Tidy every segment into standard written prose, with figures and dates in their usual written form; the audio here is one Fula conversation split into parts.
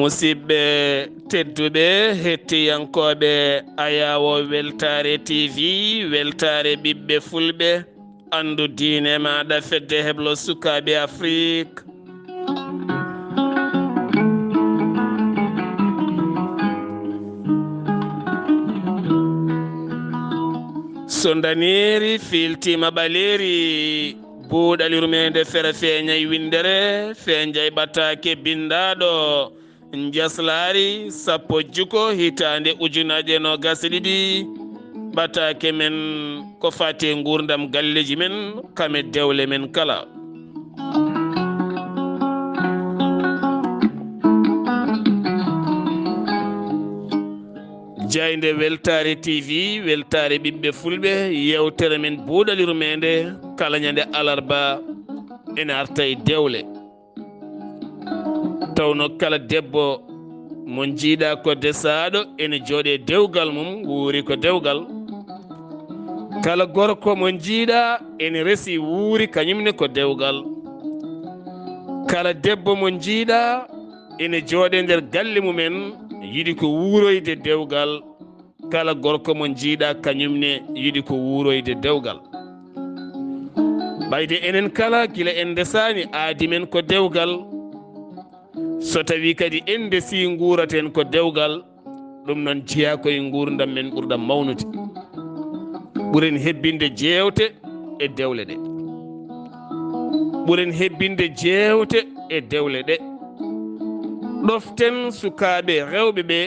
musidɓe tedduɓe hettiyankoɓe ayawo weltare tv weltare ɓiɓɓe fulɓe andu diine maɗa fedde heblo sukaɓe afrique so daniri filtima ɓaleri buuɗalirmede fere feeñay windere feeñay ɓataake bindaɗo njeslaare sappo juko hitande ujunaje no gasɗiɗi ɓataake men ko fati gurdam galleji men kame dewle men kala jayde weltare tv weltare ɓiɓɓe fulɓe yewtere men buuɗalirmede kala ñande alarba ene arta e dewle tawno kala debbo mo jiiɗa ko desaɗo ene jooɗe dewgal mum wuuri ko dewgal kala gorko mo jiiɗa ene resi wuuri kañumne ko dewgal kala debbo mo jiiɗa ene jooɗe nder galle mumen yiɗi ko wuuroyde dewgal kala gorko mo jiiɗa kañumne yiɗi ko wuuroyde dewgal ɓayde enen kala gila en desani aadi men ko dewgal so tawi kadi en desi guuraten ko dewgal ɗum noon jeeya koye gurdam men ɓurɗam mawnude ɓuren hebbinde jewte e dewle ɗe ɓuren hebbinde jewte e dewle ɗe ɗoften sukaɓe rewɓe ɓe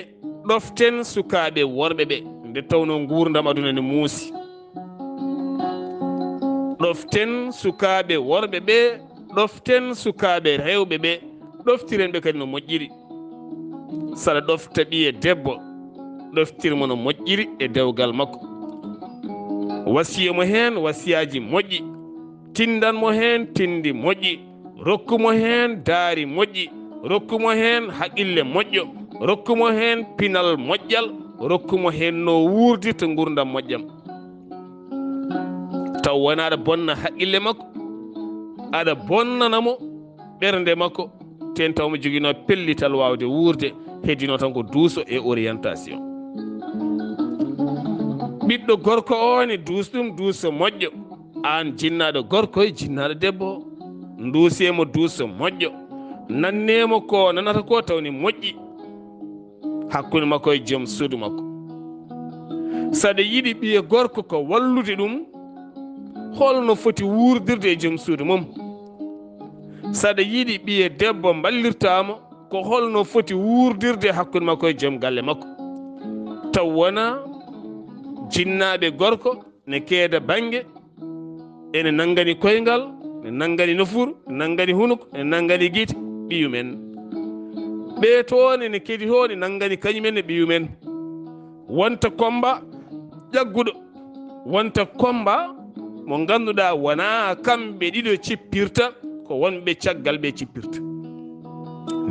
ɗoften sukaɓe worɓe ɓe nde tawno gurdam aduna ne muusi ɗoften sukaɓe worɓe ɓe ɗoften sukaɓe rewɓe ɓe ɗoftiren ɓe kadi no moƴƴiri saɗa ɗofta ɓiye debbo ɗoftirmo no moƴƴiri e dewgal makko wasiyamo hen wasiyaji moƴƴi tindanmo hen tindi moƴƴi rokkumo hen daari moƴƴi rokkumo hen haqqille moƴƴo rokkumo hen pinal moƴƴal rokkumo hen no wuurdirta gurdam moƴƴam taw wona aɗa bonna haqqille makko aɗa bonnanamo ɓernde makko ten tawmo joguino pellital wawde wuurde heddino tan ko duuso e orientation ɓiɗɗo gorko o ne duus ɗum duuso moƴƴo an jinnaɗo gorko e jinnaɗo debbo duusemo duuso moƴƴo nannemo ko nanata ko tawni moƴƴi hakkude makko e joom suudu makko saɗa yiɗi ɓiye gorko ko wallude ɗum holno foti wuurdirde e joom suudu mum saɗa yiɗi ɓiye debbo ballirtamo ko holno foti wuurdirde hakkude makko e joom galle makko taw wona jinnaɓe gorko ne keeda banggue ene nangani koyngal ne nangani nofuru ne nangani hunuko ne nangani guite ɓiyumen ɓe toon ene kedi toon ne nangani kañumen e ɓiyumen wonta komba ƴagguɗo wonta komba mo ganduɗa wona kamɓe ɗiɗo cippirta ko wonɓe caggal ɓe cippirta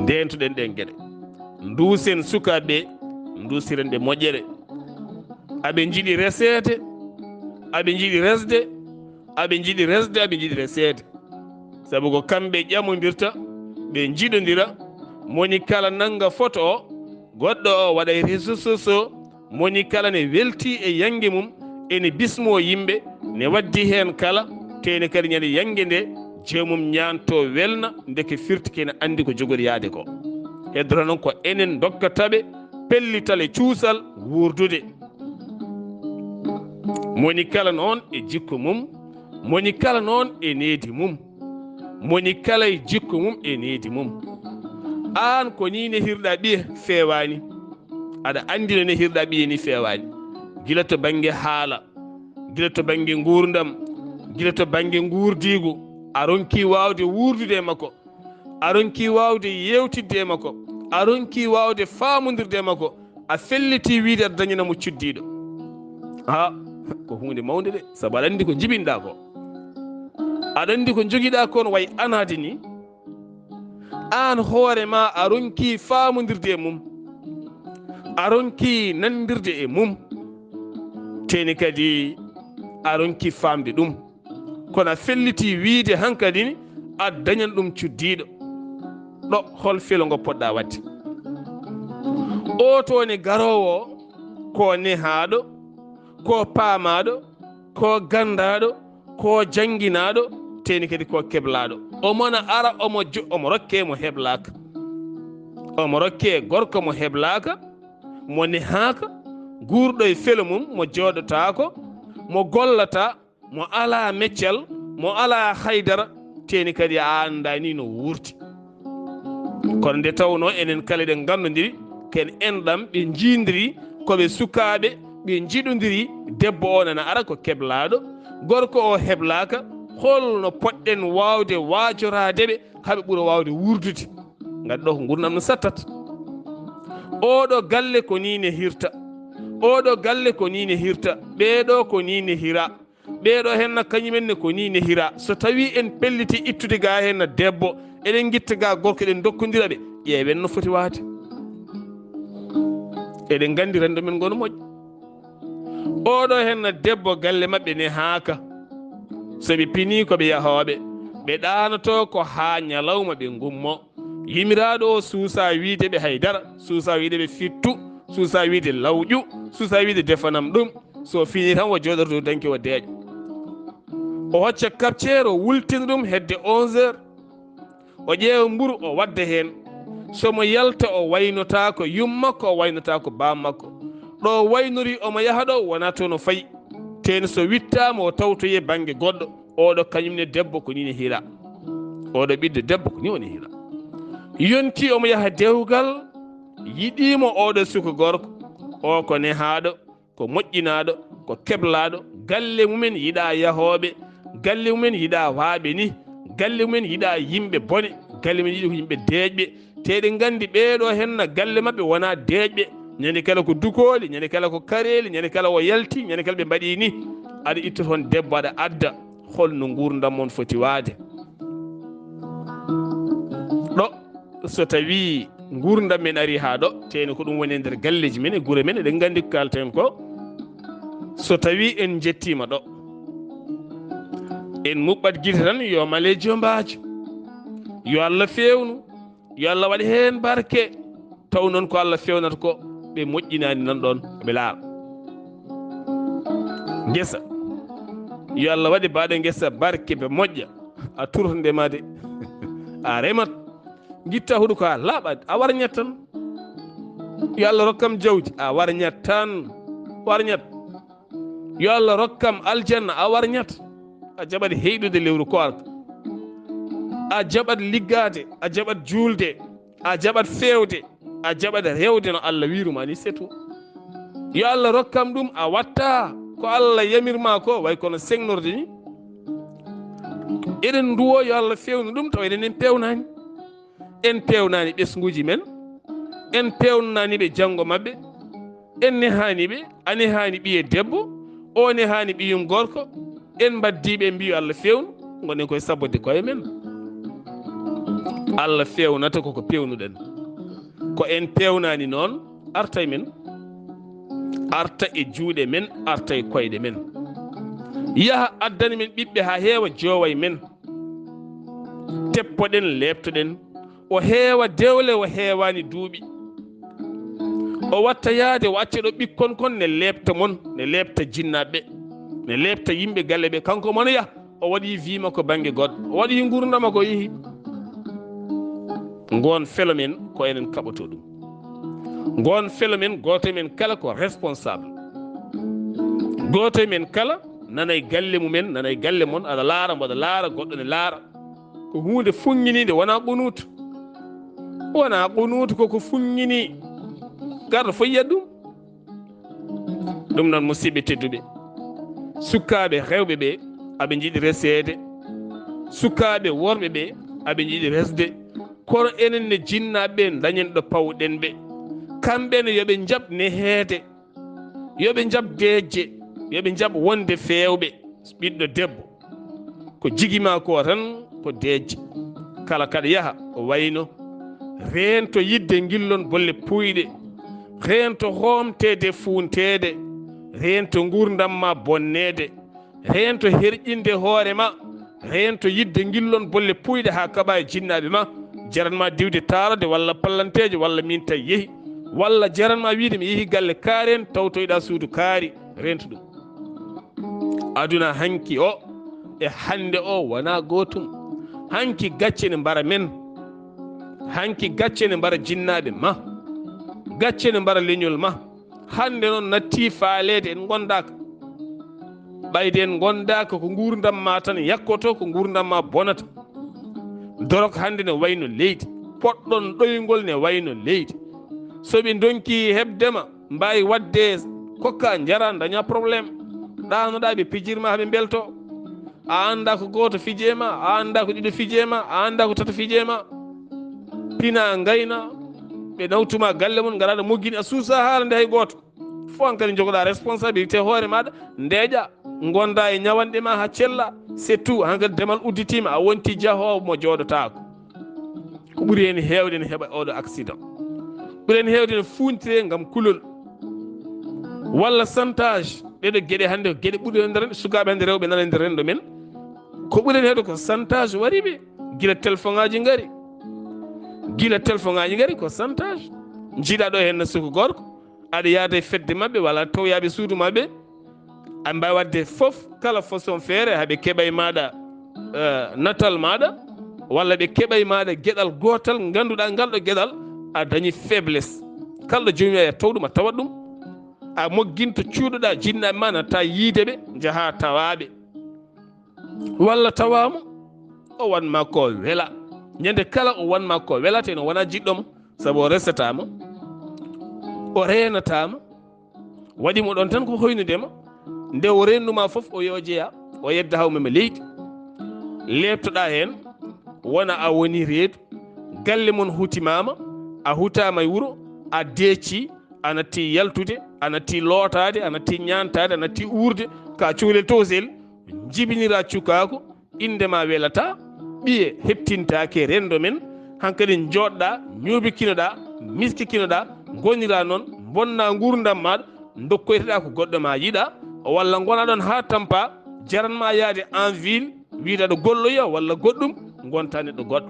ndentuɗen ɗen gueɗe duusen sukaɓe duusiren ɓe moƴƴere aɓe jiiɗi resede aɓe jiiɗi resde aɓe jiiɗi resde aɓe jiiɗi resede saabu ko kamɓe ƴamodirta ɓe jiiɗodira moni kala nanga photo o goɗɗo o waɗa e réseaux sociaux moni kala ne welti e yangue mum ene bismo yimɓe ne waddi hen kala tene kadi ñande yangue nde joomum ñanto welna deke firtiki ene andi ko jogori yaade ko heddora noon ko enen dokkataɓe pellital e cuusal wuurdude moni kala noon e jikko mum moni kala noon e needi mum moni kala e jikko mum e needi mum an ko ni nehirɗa ɓiye fewani aɗa andi no nehirɗa ɓiye ni fewani gila to banggue haala gila to banggue gurdam gila to banggue gurdigu a ronki wawde wuurdude e makko a ronki wawde yewtidde e makko a ronki wawde famodirde e makko a felliti wiide aɗa dañanamo cuddiɗo ha ko hunde mawde de saabu aɗa andi ko jibinɗa ko aɗa andi ko joguiɗa ko no way anade ni an hoorema a ronki famodirde e mum a ronki nandirde e mum teni kadi a ronki famde ɗum kono a felliti wiide hankadi ni a dañan ɗum cuddiɗo ɗo hol felo ngo poɗɗa wadde o to ne garowo ko nehaɗo ko paamaɗo ko gandaɗo ko janginaɗo teni kadi ko keblaɗo omona ara omo rokke mo heblaka omo rokke gorko mo heblaka mo nehaka gurɗo e felo mum mo joɗotako mo gollata mo ala meccal mo ala haydara teni kadi a andani no wurti kono nde tawno enen kala ɗen gandodiri ken enɗam ɓe jindiri koɓe sukaɓe ɓe jiɗodiri debbo o nana ara ko keblaɗo gorko o heblaka holno poɗɗen wawde wajoradeɓe haɓe ɓuura wawde wurdude gaddi ɗo ko gurdam no sattat oɗo galle ko ni ne hirta oɗo galle ko ni ne hirta ɓeɗo ko ni ne hira ɓeɗo henna kañumenne ko ni ne hira so tawi en pelliti ittude ga henna debbo eɗen guitta ga gorko eɗen dokkodira ɓe ƴeewen no foti waade eɗen gandi rendo men gono moƴƴo oɗo henna debbo galle mabɓe ne haaka soɓe pini koɓe yahoɓe ɓe ɗanoto ko ha ñalawma ɓe gummo yimiraɗo o suusa wiide ɓe haydara suusa wiide ɓe fittu suusa wiide lawƴu suusa wiide defanam ɗum so fini tan o joɗoto dow danki o deeƴo o hocca kapceere o wultina ɗum hedde 11 heures o ƴeewa mburu o wadda hen somo yalta o waynota ko yummakko o waynota ko bammakko ɗo waynori omo yaha ɗo wona to no fayi teni so wittama o tawtoye banggue goɗɗo oɗo kañumne debbo ko ni ne hira oɗo ɓiɗɗo debbo ko ni woni hira yonti omo yaha dewgal yiɗimo oɗo suka gorko o ko nehaɗo ko moƴƴinaɗo ko keblaɗo galle mumen yiɗa yahoɓe galle mumen yiɗa waaɓe ni galle mumen yiɗa yimɓe bone galle mumen yiɗi ko yimɓe deeƴɓe teɗen gandi ɓeɗo henna galle mabɓe wona deeƴɓe ñande kala ko dukoli ñande kala ko kareli ñande kala o yalti ñande kala ɓe mbaɗi ni aɗa itta toon debbo aɗa adda holno gurdam mon foti waade ɗo so tawi gurdam men ari ha ɗo teni ko ɗum woni e nder galleji men e guure men eɗen gandi ko kalten ko so tawi en jettima ɗo en muɓɓat guite tan yo malejo mbajo yo Allah fewnu yo Allah waɗi hen barke taw noon ko Allah fewnata ko ɓe moƴƴinani nan ɗon ɓe laara guesa yo Allah waɗi mbaɗo guesa barke ɓe moƴƴa a turto ndemade a remat guitta huuɗo ko a laaɓade a warñat tan yo Allah rokkam jawdi a warñat tan warñat yo Allah rokkam aljanna a warñat a jaɓat heyɗude lewru koarka a jaɓat liggade a jaɓat julde a jaɓat fewde a jaɓat rewde no Allah wiruma ni c'est tout yo Allah rokkam ɗum a watta ko Allah yamirma ko way kono segnorde ni eɗen duwo yo Allah fewnu ɗum taw eɗen en pewnani en pewnani ɓesguji men en pewnani ɓe janggo mabɓe en nehani ɓe a nehani ɓiye debbo o nehani ɓiyum gorko en baddiɓe mbiyo Allah fewnu gonen koye sabbode koye men Allah fewnata koko pewnuɗen ko en pewnani noon arta e men arta e juuɗe men arta e koyɗe men yaha addani men ɓiɓɓe ha heewa jowa e men teppoɗen lebtoɗen o heewa dewle o heewani duuɓi o watta yaade o acca ɗo ɓikkon kon ne lebta mon ne lebta jinnaɓe ne lebta yimɓe galle ɓe kanko mono yaha o waɗi wiima ko banggue goɗɗo o waɗi gurdama ko yeehi gon felo men ko enen kaɓoto ɗum gon felo men goto men kala ko responsable goto men kala nanay galle mumen nanay galle mon aɗa laara mboɗa laara goɗɗo ne laara ko hunde funñinide wona ɓunutu wona ɓunutu koko funñini garɗo fo yiyat ɗum noon musidɓe tedduɓe sukkaɓe rewɓe ɓe aɓe jiiɗi resede sukkaɓe worɓe ɓe aɓe jiiɗi resde kono enen ne jinnaɓe dañen ɗo pawɗen ɓe kamɓene yoɓe jab neheede yoɓe jab deejje yoɓe jab wonde fewɓe ɓiɗɗo debbo ko jiguima ko tan ko deejje kala kaɗa yaaha o wayno rento yidde gillon bolle puyɗe rento homtede funtede rento gurdamma bonnede rento herƴinde hoorema rento yidde gillon bolle puyɗe ha kaɓa e jinnaɓe ma jaranma diwde tarade walla pallanteje walla min tawi yeehi walla jaranma wiide mi yeehi galle kaaren tawtoyɗa suudu kaari rentu ɗum. aduna hanki o e hande o wona gotum. hanki gacce ne mbara men, hanki gacce ne mbara jinnaɓe ma, gacce ne mbara leñol ma. hande noon natti faalede en gondaka, ɓayde en gondaka ko gurdam ma tan yakkoto, ko gurdam ma bonata. dorok hande ne wayno leydi, poɗɗon ɗoygol ne wayno leydi. soɓe donki hebdema mbawi wadde kokka jara daña probléme, ɗanoɗa ɓe pijirma haɓe belto. a anda ko goto fijema, a anda ko ɗiɗo fijema, a anda ko tato fijema. pina gayna ɓe nawtuma galle mum garaɗa moggini a suusa haala nde hay goto. fo an kadi jogoɗa responsabilité hoore maɗa, ndeeƴa gonda e ñawanɗe ma ha cella. c'est tout. hankadi demal udditima a wonti jahowo mo jooɗotako. ko ɓuuri hen hewde ne heeɓa oɗo accident, ɓuuri hen hewde ne funtire gam kulol walla chantage. ɗeɗo gueɗe hande ko gueɗe ɓuuri hende rende, sukaɓe hande rewɓe nana nder rendo men. ko ɓuuri hen hewde ko chantage wariɓe, guila téléphone ngaji gaari, guila téléphone ngaji gaari ko chantage. jiiɗa ɗo hen suku gorko, aɗa yaada e fedde mabɓe walla tawyaɓe suudu mabɓe, a mbawi wadde foof kala façon feere haɓe keeɓa e maɗa natal maɗa, walla ɓe keeɓa e maɗa gueɗal gotal ganduɗa ngal ɗo gueɗal a dañi faiblesse. kalɗo jomum a tawɗum a tawat ɗum, a mogginto cuuɗoɗa jinnaɓe ma natta yiideɓe jaaha tawaɓe, walla tawama o wanma ko weela. ñande kala o wanma ko welata eno wona jiɗɗomo, saabu o resatama, o renatama, waɗimo ɗon tan ko hoynudema. nde o rennuma foof o yo jeeya o yedda hawmema leydi, lebtoɗa hen wona a woni reedu, galle mon hutimama, a hutama e wuuro, a deeci, a natti yaltude, a natti lootade, a natti ñantade, a natti uurde, ka cuhlel tosel jibinira cukako, indema welata, ɓiye heptintake rendo men. hankkadi joɗɗa ñubikinoɗa, miskikinoɗa, gonira noon bonna gurdam maɗa, dokkoyteɗa ko goɗɗo ma yiiɗa, walla gona ɗon ha tampa jaranma yaade en ville wiidaɗo golloya walla goɗɗum, gonta neɗɗo goɗɗo.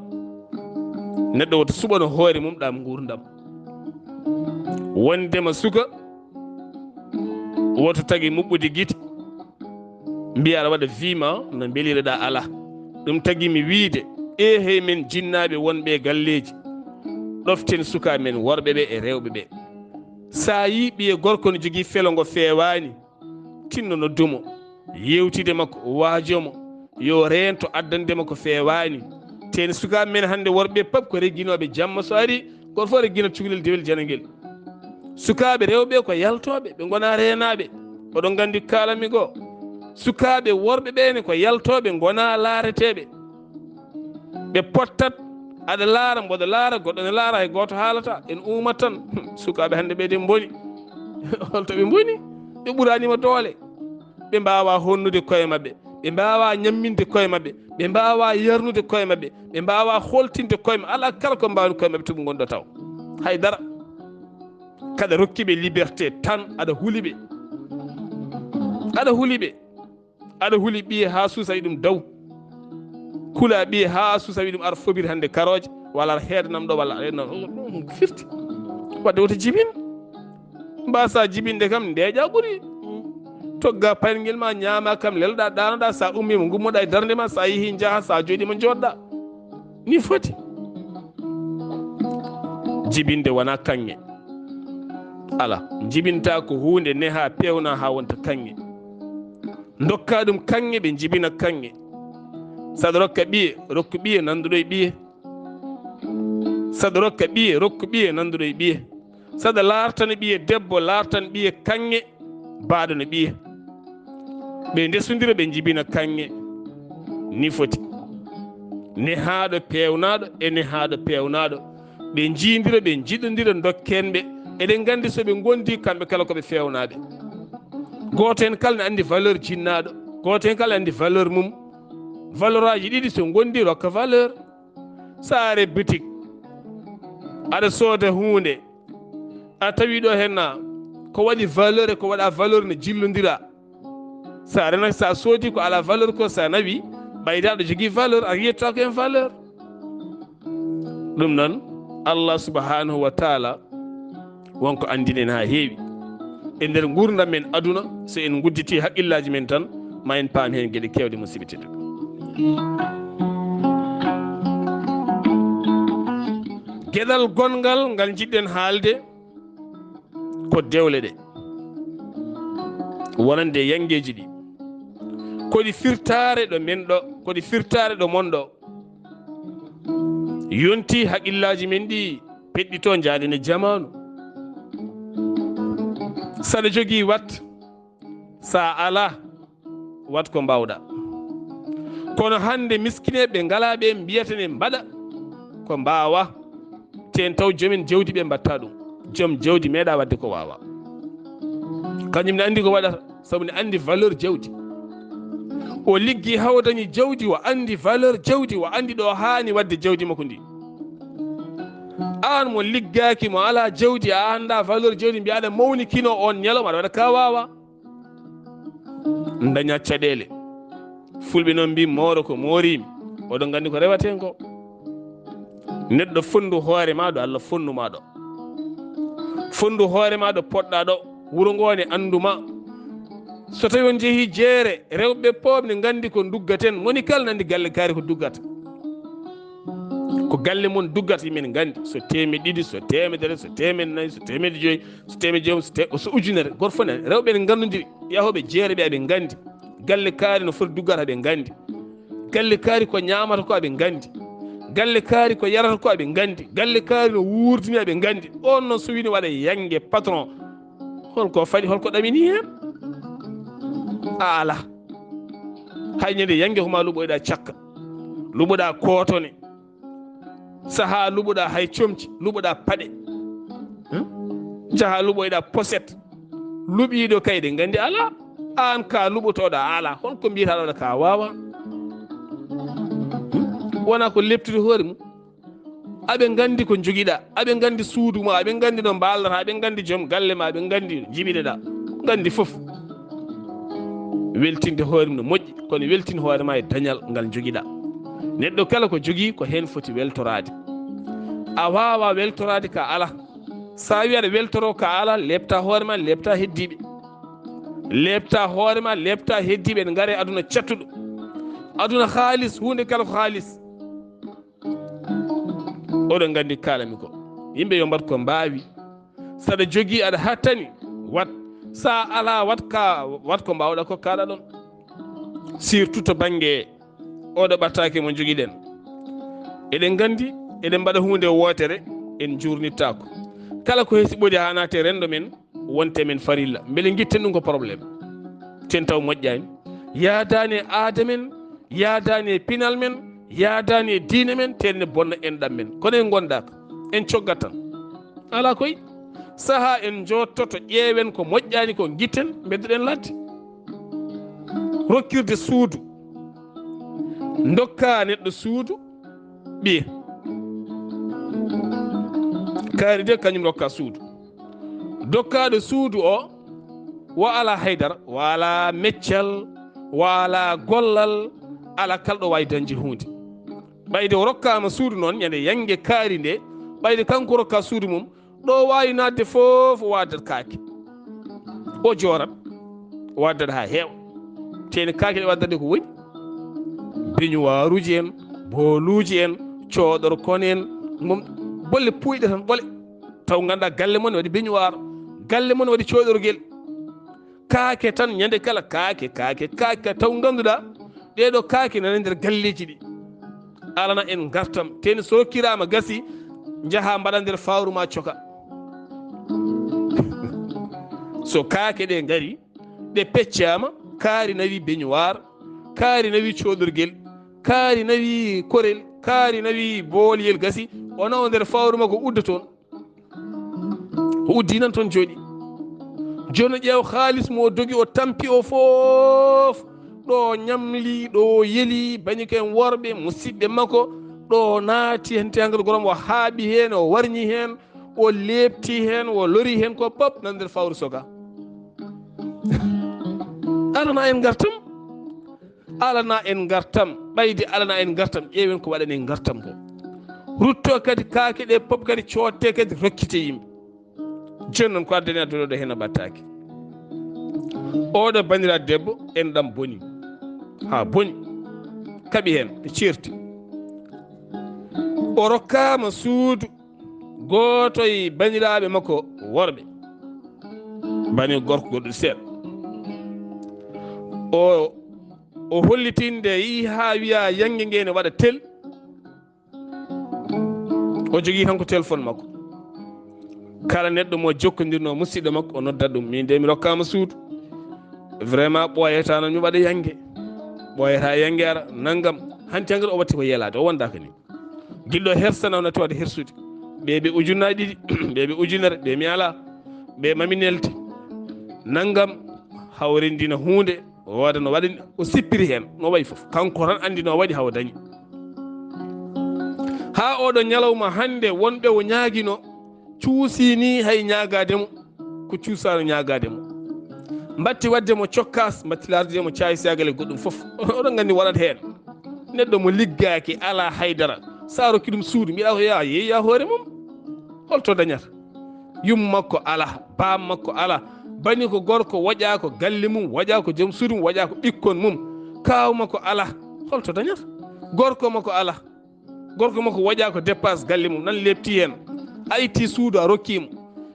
neɗɗo woto suɓano hoore mum ɗam gurdam. wondema suka woto tagui muɓɓude guite mbiya aɗa waɗa vima no beelireɗa ala. ɗum tagui mi wiide hey men jinnaɓe wonɓe galleji, ɗoften suka men worɓeɓe e rewɓeɓe. sa yi ɓiye gorko no jogui felo ngo fewani, tinno no dumo yewtide makko, waajomo yo rento addandema ko fewani. ten sukaɓe men hande worɓe pap ko regginoɓe jamma, so ari goto fof reggino cukalel dewel jananguel. sukaɓe rewɓe ko yaltoɓe, ɓe gona renaɓe. oɗon gandi kalami goo, sukaɓe worɓe ɓene ko yaltoɓe gona laareteɓe. ɓe pottat, aɗa laara mboɗo laara, goɗɗo ne laara, hay goto haalata, en umat tan. sukaɓe hande ɓeɗe boni holto ɓe boni, ɓe ɓuranima doole, ɓe mbawa honnude koye mabɓe, ɓe mbawa ñamminde koye mabɓe, ɓe mbawa yarnude koye mabɓe, ɓe mbawa holtinde koye mabɓe, ala kala ko mbawni koye mabɓe to ɓe gonɗo taw haydara. kada rokkiɓe liberté tan, aɗa huuliɓe, aɗa huuliɓe, aɗa huuli ɓiye ha suusa wi ɗum daw, kula ɓiye ha suusa wi ɗum ara fobiri hande karoje, walla ara heedanam ɗo, walla aɗa firti wadde woto jibin. mbasa jibinde kam ndeeƴa ɓuuri, togga payngel ma ñaama kam lelɗa ɗanoɗa, sa ummima gummoɗa e darde ma, sa yeehi jaaha, sa jooɗima joɗɗa, ni foti. jibinde wona kanŋe, ala, jibinta ko hunde neha pewna ha wonta kanŋe. dokka ɗum kanŋe, ɓe jibina kanŋe. saɗa rokka ɓiye, rokku ɓiye nanduɗo e ɓiye. saɗa rokka ɓiye, rokku ɓiye nanduɗo e ɓiye. saɗa lartana ɓiye debbo, lartan ɓiye kanŋe baɗono ɓiye. ɓe ndesodira, ɓe jibina kanŋe, ni foti. nehaɗo pewnaɗo e nehaɗo pewnaɗo, ɓe jindira, ɓe jiɗodira, dokkenɓe. eɗen gandi soɓe gondi kamɓe kala koɓe fewnaɓe. goto hen kala ne andi valeur jinnaɗo, goto hen kala andi valeur mum. valeur aji ɗiɗi so gondi rokka valeur. sa are boutique aɗa sooda hunde, a tawi ɗo henna ko waɗi valeur e ko waɗa valeur ne jillodira. sa rena sa soodi ko ala valeur ko, sa nawi ɓayda aɗa jogui valeur, a yiyetta ko en valeur. ɗum noon Allah subhanahu wa taala wonko andinen ha heewi e nder gurdam men aduna so en gudditi haqqillaji men tan ma en paam hen gueɗe kewɗe musibitede gueɗal gongal ngal jiɗɗen haalde ko dewle ɗe wonande yangeji ɗi koɗi firtare ɗo men ɗo koɗi firtare ɗo mon ɗo yonti haqqillaji men ɗi peɗɗito jaaden e jamanu saɗa jogii wat sa ala wat ko mbawɗa kono hande miskineɓe ngalaɓe mbiyatene mbaɗa ko mbawa ten taw jomin jawdi ɓe mbatta ɗum joom jawdi meeɗa wadde ko wawa kañum ne andi ko waɗata sabu ne andi valeur jawdi o liggi hawdañi jawdi o andi valeur jawdi o andi ɗo hani wadde jawdi makko ndi an mo liggaki mo ala jawdi a anda valeur jawdi mbiya aɗa mawni kino on ñalawma aɗa waɗa ka wawa daña caɗele fulɓe noon mbi mooro ko moorimi oɗon gandi ko rewaten ko neɗɗo fondu hoore maɗo Allah fonduma ɗo fondu hoore maɗo poɗɗa ɗo wuro ngone anduma so tawi on jeehi jeere rewɓe poɓne gandi ko duggaten moni kala nandi galle kaari ko duggata ko galle mon duggata yimen gandi so temedde ɗiɗi so temedere so temedde nayyi so temedde joyyi so temedde joomum so ujunere goto fof ne rewɓe ne gandodiri yahoɓe jeere ɓe aɓe gandi galle kaari no foti duggata aɓe gandi galle kaari ko ñamata ko aɓe gandi galle kaari ko yarata ko aɓe gandi galle kaari no wurdini aɓe gandi on noon so wini waɗa yangue patron holko faɗi holko ɗamini hen a ala hay ñande yangue homa luɓoyɗa cakka luɓoɗa kotone saaha luɓoɗa hay comci luɓoɗa paɗe jaaha luɓoyɗa poset luɓiɗo kayɗe gandi ala an ka luɓotoɗa ala holko mbiyataɗo ɗa ka wawa wona ko leptude hoore mum aɓe gandi ko joguiɗa aɓe gandi suudu ma aɓe gandi no mballata aɓe gandi joom galle ma aɓe gandi jiɓiɗeɗa gandi foof weltinde hoore mum no moƴƴi kono weltin hoore ma e dañal ngal joguiɗa neɗɗo kala ko jogui ko hen foti weltorade a wawa weltorade ka ala sa wi aɗa weltoro ka ala lepta hoore ma lepta heddiɓe lepta hoore ma lepta heddiɓe ne gaare aduna cattuɗo aduna haalis hunde kala ko haalis oɗon gandi kalami ko yimɓe yo mbat ko mbawi saɗa jogui aɗa hattani wat sa ala wat ko mbawɗa ko kaɗa ɗon surtout to banggue oɗo ɓattake mo joguiɗen eɗen gandi eɗen mbaɗa hunde wotere en jurnittako kala ko heesi ɓoodi ha naate rendo men wonte men farilla beele guitten ɗum ko probléme ten taw moƴƴani yaadani e aada men yaadani e pinal men yaadani e diine men tenne bonna enɗam men kono en gondaka en coggat tan ala koy saaha en jottoto ƴeewen ko moƴƴani ko guitten beddoɗen ladde rokkirde suudu dokka neɗɗo suudu ɓiye kaari de kañum rokka suudu dokkaɗo suudu o wo ala haydara wala meccal wala gollal ala kalɗo wawi dañde hunde ɓayde o rokkama suudu noon ñande yangue kaari nde ɓayde kanko rokka suudu mum ɗo wawi nadde foof o waddat kaake o jorat o waddat ha heewa tene kaake ɗe waddade ko woyi beñuwaruji en booluji en coɗor kon en mom bolle puyɗe tan ɓole taw ganduɗa galle mon waɗi beñuwar galle mon waɗi coɗorguel kaake tan ñande kala kaake taw ganduɗa ɗeɗo kaake nana nder galleji ɗi alana en gartam teni so rokkirama gasi jaaha mbaɗa nder fawru ma coka so kaake ɗe gari ɗe peccama kaari nawi beñuwar kaari nawi coɗorguel kaari nawi korel kaari nawi boolyel gasi o nawa nder fawru makko udda toon o uddi nan toon jooɗi joni ƴeew haalis mo dogi o tampi o foof ɗo ñamli ɗo yeli bañiken worɓe musidɓe makko ɗo naati hen tegal gorom o haaɓi hen o warñi hen o lebti hen o lori hen ko pop nan nder fawru soga alana en gartam alana en gartam ɓayde alana en gartam ƴeewen ko waɗani en gartam ko rutto kadi kaake ɗe pop kadi cotte kadi rokkite yimɓe joni noon ko addani adduɗo hen ɓattake oɗo bandiraɗo debbo en ɗam boni ha boni kaɓi hen ɓe certi o rokkama suudu goto e bandiraɓe makko worɓe bani gorko goɗɗo seeɗa o hollitinde yi ha wiya yangue ngue ne waɗa tel o jogui tan ko téléphone makko kala neɗɗo mo jokkodirno musidɗo makko o noddat ɗum min de mi rokkama suudu vraiment ɓoyata mi waɗa yangue ɓoyata yangue ara naggam hanti engrais o watti ko yelade o wondaka ni guilɗo hersana o natti wadde hersude ɓeɓe ujunnaji ɗiɗi ɓeɓe ujunere ɓe mi ala ɓe mami nelti naggam haw rendina hunde o waɗa no waɗani o sippiri hen no wayi foof kanko tan andi no waɗi haw dañi ha oɗo ñalawma hande wonɓe o ñaaguino cuusini hay ñagademo ko cuusano ñagademo batti waddemo cokkas batti lardemo cayi sagale goɗɗum foof oɗon gandi waɗat hen neɗɗo mo liggaki ala haydara sa rokki ɗum suudu mbiɗa ko ya yeeya hoore mum holto dañata yum makko ala bam makko ala bani ko gorko waƴa ko galle mum waƴa ko joom suudu mum waƴa ko ɓikkon mum kaw makko ala holto dañata gorko makko ala gorko makko waƴa ko dépasse galle mum nan lepti hen a itti suudu a rokkimo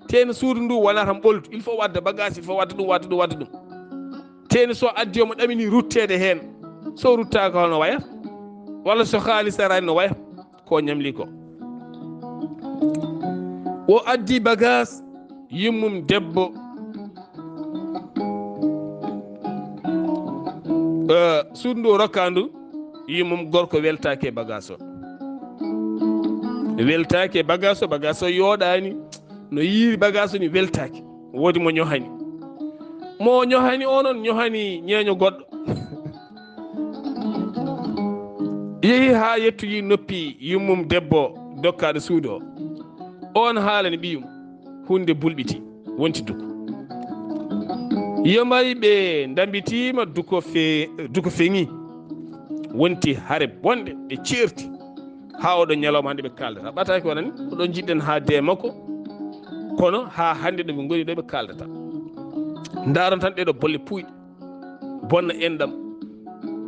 teni suudu ndu wona tan ɓoltu il faut wadde bagage il faut wadde ɗum wadde ɗum wadde ɗum teni so addi omo ɗamini ruttede hen so ruttaka holno wayata walla so haalis arani no waya ko ñamli ko o addi bagage yimmum debbo suudu ndu o rokka ndu yimmum gorko weltake bagage o weltake bagage o yooɗani no yiiri bagage o ni weltake woodi mo ñohani o noon ñohani ñeeño goɗɗo yeehi ha yettoyi noppi yimmum debbo dokkaɗo suudu o on haalani ɓiyum hunde bulɓiti wonti duko yomari ɓe dambitima duko feŋi wonti haare bonde ɓe certi ha oɗo ñalawma hande ɓe kaldata ɓataki wonani oɗon jiɗɗen ha de makko kono ha hande ɗo ɓe goni ɗo ɓe kaldata daron tan ɗeɗo bolle puyɗe bonna enɗam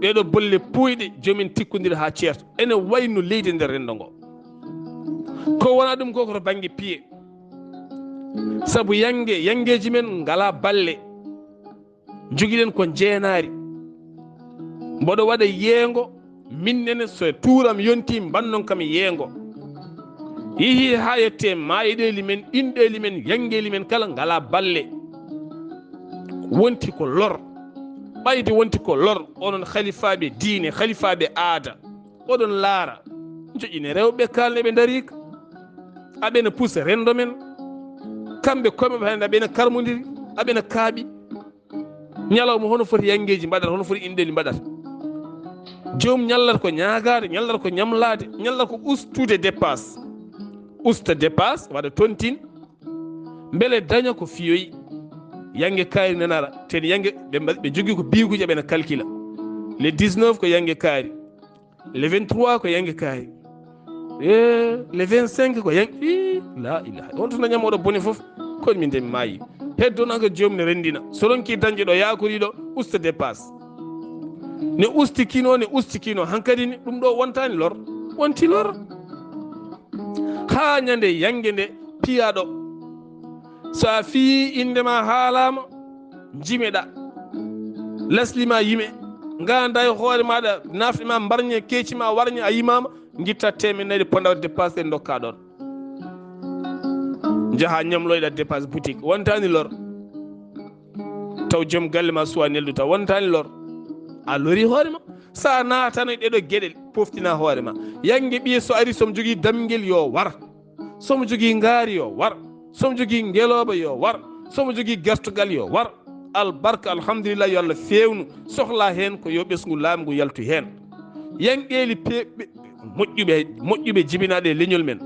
ɓeɗo bolle puyɗe jomin tikkodira ha ceerto ene wayno leydi nder rendo ngo ko wona ɗum ko koto banggue piye saabu yangueji men ngala balle joguiɗen ko jeenari mboɗo waɗa yeengo minnene so tuuram yonti bannon kam yeengo yeehi ha yette mayiɗeli men inɗeli men yangueli men kala ngala balle wonti ko lor ɓayde wonti ko lor onon khalifaɓe diine khalifaɓe aada oɗon laara joƴine rewɓe kalneɓe darika aɓene puusa rendo men kamɓe komeɓe hande aɓene karmodiri aɓene kaaɓi ñalawma hono foti yangueji mbaɗata hono foti inɗeli mbaɗata joom ñallata ko ñagade ñallata ko ñamlade ñallata ko ustude dépasse usta dépasse waɗa tontine beele daña ko fiyoyi yangue kaari nanara ten yangue ɓe jogui ko biguji ɓene calcula le 19 ko yangue kaari le 23 ko yangue kaari le 25 ko yangue la ilaha on to dañama oɗo boni foof kono min de mi maayi heddonaga joomum ne rendina so ronki dañde ɗo yakoriɗo usta dépasse ne ustikino hankkadi ni ɗum ɗo wontani lor wonti lor ha ñande yangue nde piyaɗo so a fi indema haalama jimeɗa laslima yime ganda e hoore maɗa nafɗema mbarñe keccima warñe a yimama guitta temedde pondawde dépasse ɗe dokka ɗon jaaha ñamloyɗa dépasse boutique wontani lor taw joom galle ma suwa neldu taw wontani lor a lori hoorema sa natano ɗeɗo gueɗel poftina hoorema yangue ɓiye so ari somo jogui damguel yo war somo jogui ngaari yo war somo jogui ngeloba yo war somo jogui gertogal yo war albarka alhamdulillah yo Allah fewnu sohla hen ko yo ɓesgu laamu ngu yaltu hen yanqeeli moƴƴuɓe jibinaɗe e leñol men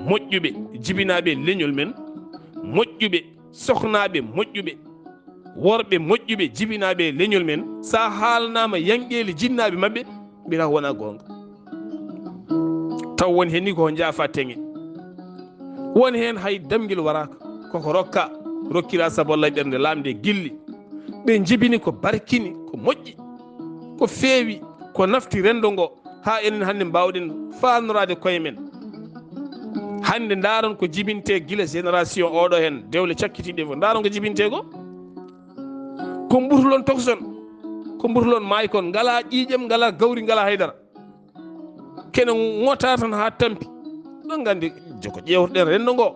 moƴƴuɓe jibinaɓe leñol men moƴƴuɓe sohnaɓe moƴƴuɓe worɓe moƴƴuɓe jibinaɓe leñol men sa haalnama yanqeeli jinnaɓe mabɓe mbita wona gonga taw woni hen ni ko jaafa teŋe woni hen hay damguel waraka koko rokkira sabolla ɓernde lamde gilli ɓe jibini ko barkini ko moƴƴi ko feewi ko nafti rendo ngo ha enen hannde mbawɗen fanorade koye men hannde daron ko jibinte gila génération oɗo hen dewle cakkitiɗe fof daron ko jibinte ko mburtolon tokson ko mburtolon maykon ngala ƴiƴam ngala gawri ngala haydara kene ngota tan ha tampi ɗon gandi joko ƴewtoɗen rendo ngo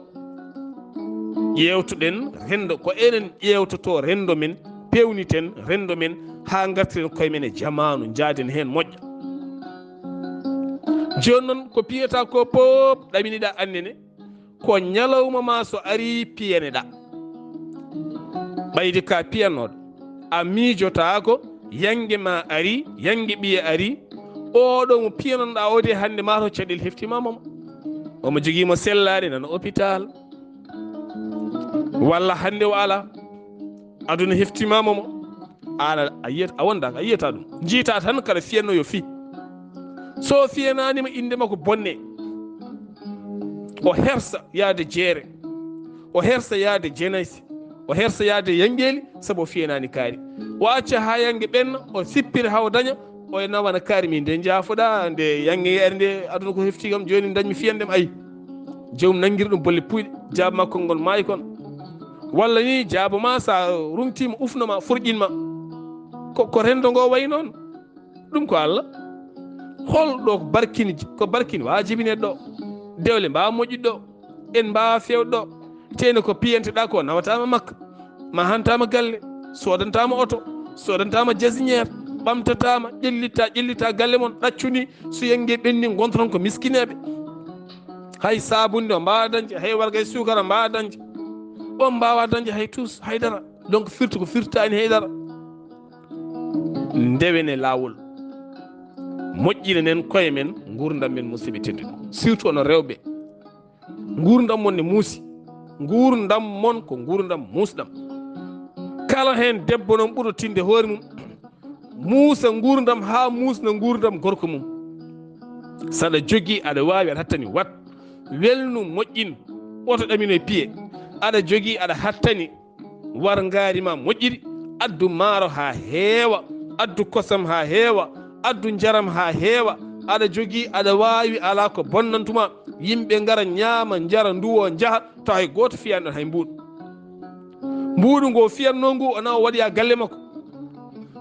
ƴewtuɗen rendo ko enen ƴewtoto rendo men pewniten rendo men ha gartiren koye men e jamanu jaaden hen moƴƴa joni noon ko piyata ko pop ɗaminiɗa annene ko ñalawma ma so ari piyaneɗa ɓaydi ka piyanoɗo a miijotako yangue ma ari yangue ɓiye ari oɗo mo piyanoɗa ode hande mato caɗel heftimamamo omo joguimo sellade nana hôpital walla hande o ala aduna heftimamamo ana a wondaka a yiyata ɗum jiita tan kala fiyanno yo fi so fiyananima inde makko bonne o hersa yaade jeere o hersa yaade jenaysi o hersa yaade yangueli saabu o fiyanani kaari o acca ha yangue ɓenna o sippira haw daña o nawana kaari min nde jaafoɗa nde yangue ere nde aduna ko hefti kam joni dañmi fiyandema ayi jomum nanguiri ɗum bolle puyɗe jaaba makko ngol maayi kon walla ni jaaba ma sa rumtima ufnoma furƴinma ko rendo ngo wayi noon ɗum ko Allah holɗo ko barkini wawa jibineɗe ɗo dewle mbawa moƴƴude ɗo en mbawa fewde ɗo tene ko piyanteɗa ko nawatama makka ma hantama galle sodantama oto sodantama jasiniére ɓamtatama ƴellita galle moon ɗaccuni so yangue ɓenni gontoton ko miskineɓe hay sabunde o mbawa dañde hay warga e sukara mbawa dañde on mbawa dañde hay tous haydara donc firti ko firtani haydara ndewene lawol moƴƴina nen koye men gurdam men musidɓe tedduɗo surtout ono rewɓe gurdam mon ne muusi gurdam mon ko gurdam musɗam kala hen debbo noon ɓuuro tinde hoore mum muusa gurdam ha musna gurdam gorko mum saɗa jogui aɗa wawi aɗa hattani wat welnu moƴƴin oto ɗamino e piye aɗa jogui aɗa hattani war garima moƴƴiri addu maaro ha heewa addu kosam ha heewa addu jaram ha heewa aɗa jogui aɗa wawi ala ko bonnantuma yimɓe gara ñaama jara nduwo jaaha to hay goto fiyanɗon hay mbuɗu ngo fiyanno ngu ona o waɗi galle makko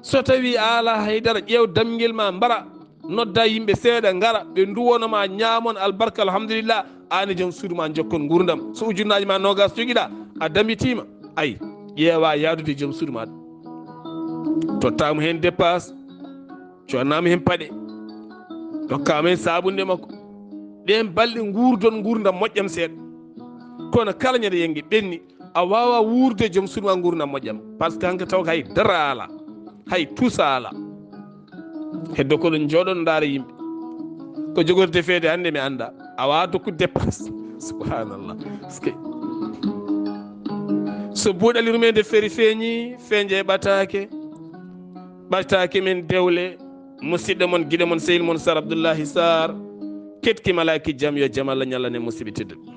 so tawi ala haydara ƴeew damguel ma mbara nodda yimɓe seeɗa gara ɓe duwonoma ñaamon albarka alhamdulillah an e joom suudu ma jokkon gurdam so ujunnaji ma nogas joguiɗa a dambitima ayi ƴeewa yaadude joom suudu maɗa tottama hen dépasse connama hen paaɗe dokkama hen sabunde makko ɗen balɗe gurdon gurdam moƴƴam seeɗa kono kala ñande yengue ɓenni a wawa wurde joom suudu ma gurdam moƴƴam par ce que hanke taw ko hay dara ala hay tusa ala heddo ko ɗum jooɗon daara yimɓe ko jogori defede hande mi anda a wawa dokkude dépasse subhanallah so buuɗali rumede feeri feeñi feeñe ɓataake men dewle musidɗo mon guiɗo mon sehil mon Sar Abdullaahi Saar ketki malaki jaam yo jaam Allah ñallane musidɓe tedduɓe